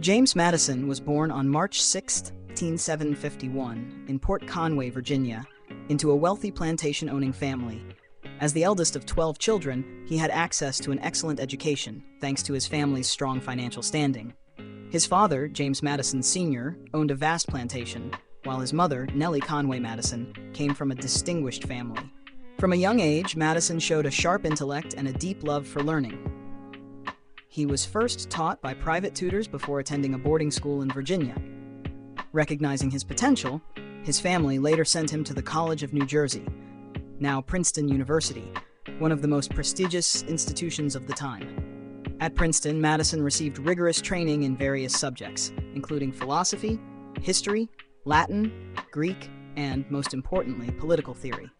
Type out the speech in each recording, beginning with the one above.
James Madison was born on March 6, 1751, in Port Conway, Virginia, into a wealthy plantation-owning family. As the eldest of 12 children, he had access to an excellent education, thanks to his family's strong financial standing. His father, James Madison Sr., owned a vast plantation, while his mother, Nellie Conway Madison, came from a distinguished family. From a young age, Madison showed a sharp intellect and a deep love for learning. He was first taught by private tutors before attending a boarding school in Virginia. Recognizing his potential, his family later sent him to the College of New Jersey, now Princeton University, one of the most prestigious institutions of the time. At Princeton, Madison received rigorous training in various subjects, including philosophy, history, Latin, Greek, and, most importantly, political theory.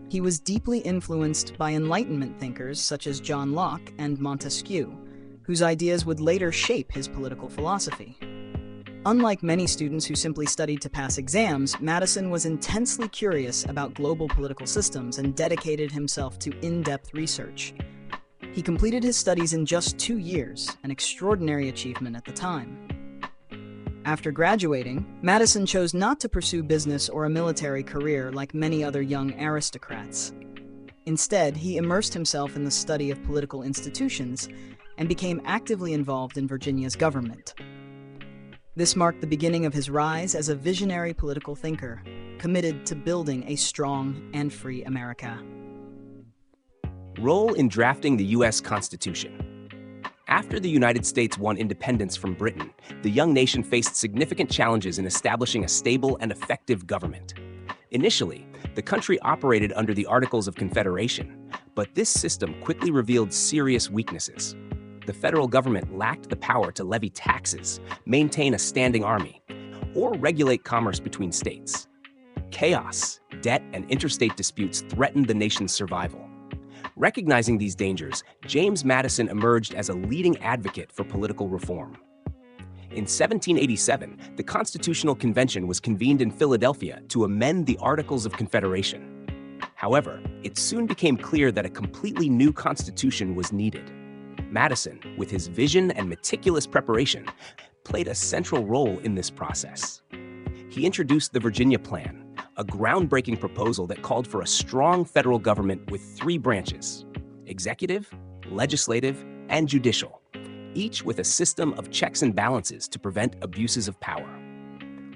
He was deeply influenced by Enlightenment thinkers such as John Locke and Montesquieu, whose ideas would later shape his political philosophy. Unlike many students who simply studied to pass exams, Madison was intensely curious about global political systems and dedicated himself to in-depth research. He completed his studies in just 2 years, an extraordinary achievement at the time. After graduating, Madison chose not to pursue business or a military career like many other young aristocrats. Instead, he immersed himself in the study of political institutions and became actively involved in Virginia's government. This marked the beginning of his rise as a visionary political thinker, committed to building a strong and free America. Role in drafting the U.S. Constitution. After the United States won independence from Britain, the young nation faced significant challenges in establishing a stable and effective government. Initially, the country operated under the Articles of Confederation, but this system quickly revealed serious weaknesses. The federal government lacked the power to levy taxes, maintain a standing army, or regulate commerce between states. Chaos, debt, and interstate disputes threatened the nation's survival. Recognizing these dangers, James Madison emerged as a leading advocate for political reform. In 1787, the Constitutional Convention was convened in Philadelphia to amend the Articles of Confederation. However, it soon became clear that a completely new constitution was needed. Madison, with his vision and meticulous preparation, played a central role in this process. He introduced the Virginia Plan, a groundbreaking proposal that called for a strong federal government with 3 branches: executive, legislative, and judicial, each with a system of checks and balances to prevent abuses of power.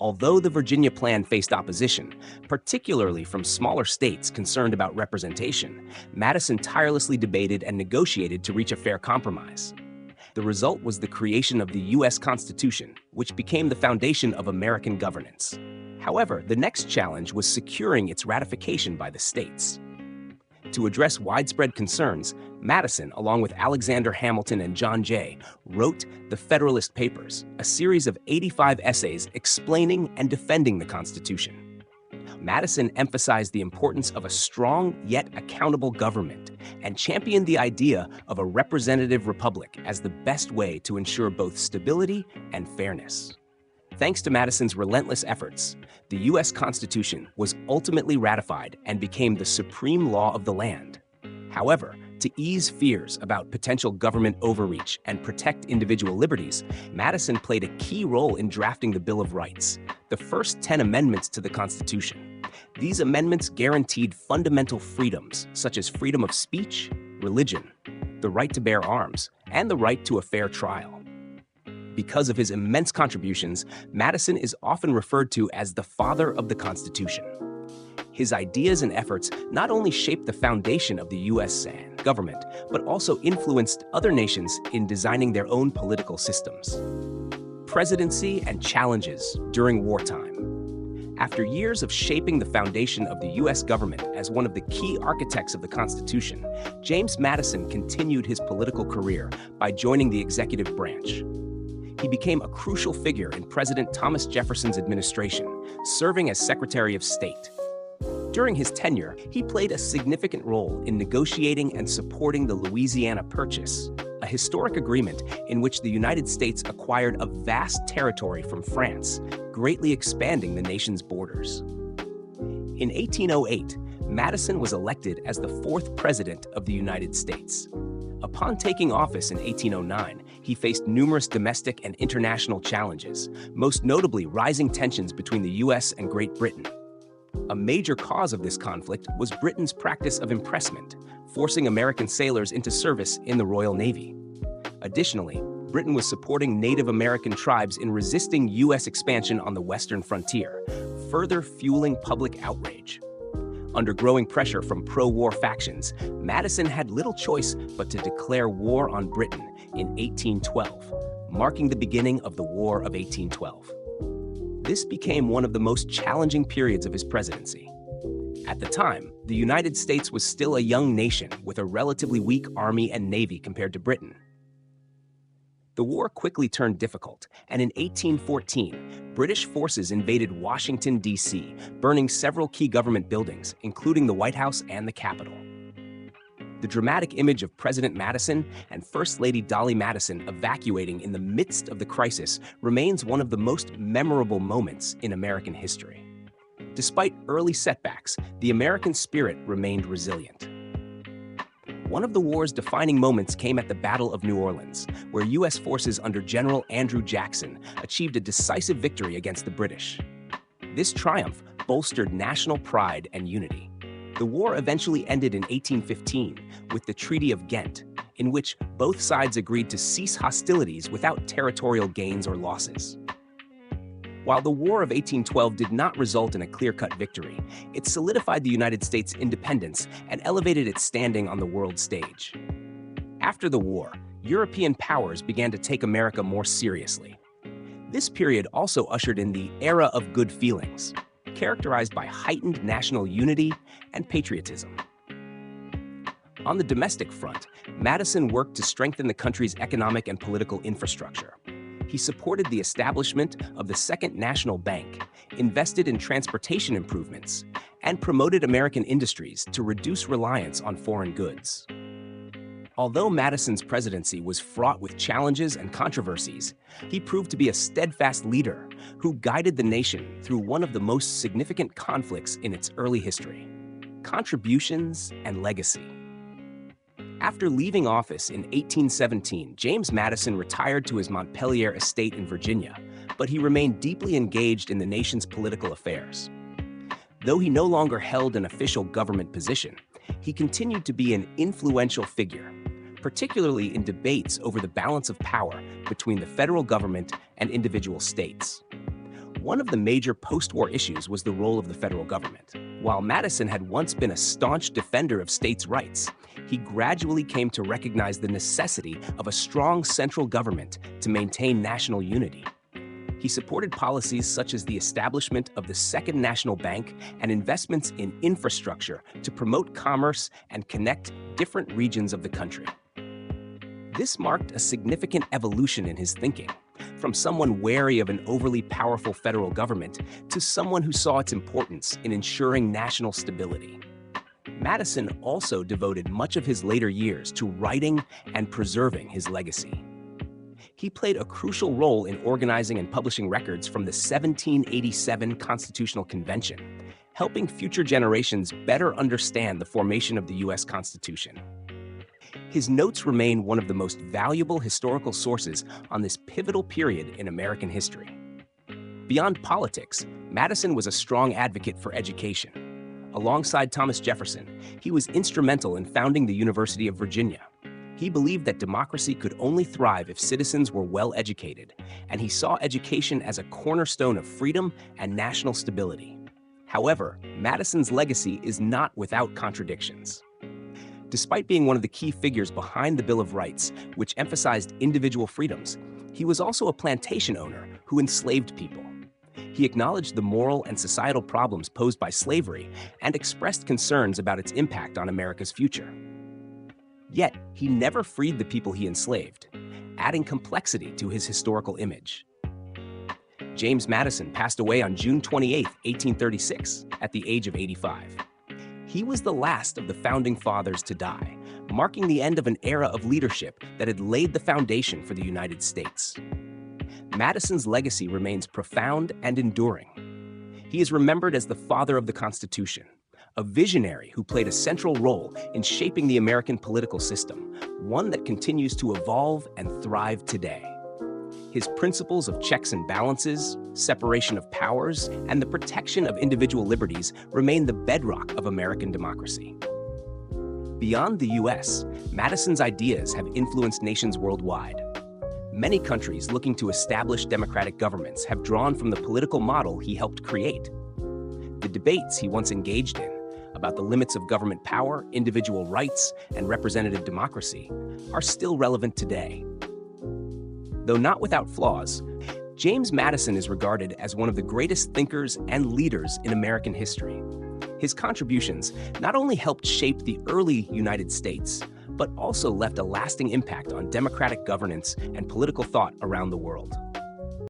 Although the Virginia Plan faced opposition, particularly from smaller states concerned about representation, Madison tirelessly debated and negotiated to reach a fair compromise. The result was the creation of the U.S. Constitution, which became the foundation of American governance. However, the next challenge was securing its ratification by the states. To address widespread concerns, Madison, along with Alexander Hamilton and John Jay, wrote the Federalist Papers, a series of 85 essays explaining and defending the Constitution. Madison emphasized the importance of a strong yet accountable government and championed the idea of a representative republic as the best way to ensure both stability and fairness. Thanks to Madison's relentless efforts, the U.S. Constitution was ultimately ratified and became the supreme law of the land. However, to ease fears about potential government overreach and protect individual liberties, Madison played a key role in drafting the Bill of Rights, the first 10 amendments to the Constitution. These amendments guaranteed fundamental freedoms such as freedom of speech, religion, the right to bear arms, and the right to a fair trial. Because of his immense contributions, Madison is often referred to as the father of the Constitution. His ideas and efforts not only shaped the foundation of the U.S. government, but also influenced other nations in designing their own political systems. Presidency and challenges during wartime. After years of shaping the foundation of the U.S. government as one of the key architects of the Constitution, James Madison continued his political career by joining the executive branch. He became a crucial figure in President Thomas Jefferson's administration, serving as Secretary of State. During his tenure, he played a significant role in negotiating and supporting the Louisiana Purchase, a historic agreement in which the United States acquired a vast territory from France, greatly expanding the nation's borders. In 1808, Madison was elected as the 4th President of the United States. Upon taking office in 1809, he faced numerous domestic and international challenges, most notably rising tensions between the US and Great Britain. A major cause of this conflict was Britain's practice of impressment, forcing American sailors into service in the Royal Navy. Additionally, Britain was supporting Native American tribes in resisting US expansion on the western frontier, further fueling public outrage. Under growing pressure from pro-war factions, Madison had little choice but to declare war on Britain in 1812, marking the beginning of the War of 1812. This became one of the most challenging periods of his presidency. At the time, the United States was still a young nation with a relatively weak army and navy compared to Britain. The war quickly turned difficult, and in 1814, British forces invaded Washington, D.C., burning several key government buildings, including the White House and the Capitol. The dramatic image of President Madison and First Lady Dolly Madison evacuating in the midst of the crisis remains one of the most memorable moments in American history. Despite early setbacks, the American spirit remained resilient. One of the war's defining moments came at the Battle of New Orleans, where U.S. forces under General Andrew Jackson achieved a decisive victory against the British. This triumph bolstered national pride and unity. The war eventually ended in 1815 with the Treaty of Ghent, in which both sides agreed to cease hostilities without territorial gains or losses. While the War of 1812 did not result in a clear-cut victory, it solidified the United States' independence and elevated its standing on the world stage. After the war, European powers began to take America more seriously. This period also ushered in the Era of Good Feelings, characterized by heightened national unity and patriotism. On the domestic front, Madison worked to strengthen the country's economic and political infrastructure. He supported the establishment of the Second National Bank, invested in transportation improvements, and promoted American industries to reduce reliance on foreign goods. Although Madison's presidency was fraught with challenges and controversies, he proved to be a steadfast leader who guided the nation through one of the most significant conflicts in its early history. Contributions and legacy. After leaving office in 1817, James Madison retired to his Montpelier estate in Virginia, but he remained deeply engaged in the nation's political affairs. Though he no longer held an official government position, he continued to be an influential figure, particularly in debates over the balance of power between the federal government and individual states. One of the major post-war issues was the role of the federal government. While Madison had once been a staunch defender of states' rights, he gradually came to recognize the necessity of a strong central government to maintain national unity. He supported policies such as the establishment of the Second National Bank and investments in infrastructure to promote commerce and connect different regions of the country. This marked a significant evolution in his thinking, from someone wary of an overly powerful federal government to someone who saw its importance in ensuring national stability. Madison also devoted much of his later years to writing and preserving his legacy. He played a crucial role in organizing and publishing records from the 1787 Constitutional Convention, helping future generations better understand the formation of the U.S. Constitution. His notes remain one of the most valuable historical sources on this pivotal period in American history. Beyond politics, Madison was a strong advocate for education. Alongside Thomas Jefferson, he was instrumental in founding the University of Virginia. He believed that democracy could only thrive if citizens were well educated, and he saw education as a cornerstone of freedom and national stability. However, Madison's legacy is not without contradictions. Despite being one of the key figures behind the Bill of Rights, which emphasized individual freedoms, he was also a plantation owner who enslaved people. He acknowledged the moral and societal problems posed by slavery and expressed concerns about its impact on America's future. Yet, he never freed the people he enslaved, adding complexity to his historical image. James Madison passed away on June 28, 1836, at the age of 85. He was the last of the founding fathers to die, marking the end of an era of leadership that had laid the foundation for the United States. Madison's legacy remains profound and enduring. He is remembered as the father of the Constitution, a visionary who played a central role in shaping the American political system, one that continues to evolve and thrive today. His principles of checks and balances, separation of powers, and the protection of individual liberties remain the bedrock of American democracy. Beyond the US, Madison's ideas have influenced nations worldwide. Many countries looking to establish democratic governments have drawn from the political model he helped create. The debates he once engaged in about the limits of government power, individual rights, and representative democracy are still relevant today. Though not without flaws, James Madison is regarded as one of the greatest thinkers and leaders in American history. His contributions not only helped shape the early United States, but also left a lasting impact on democratic governance and political thought around the world.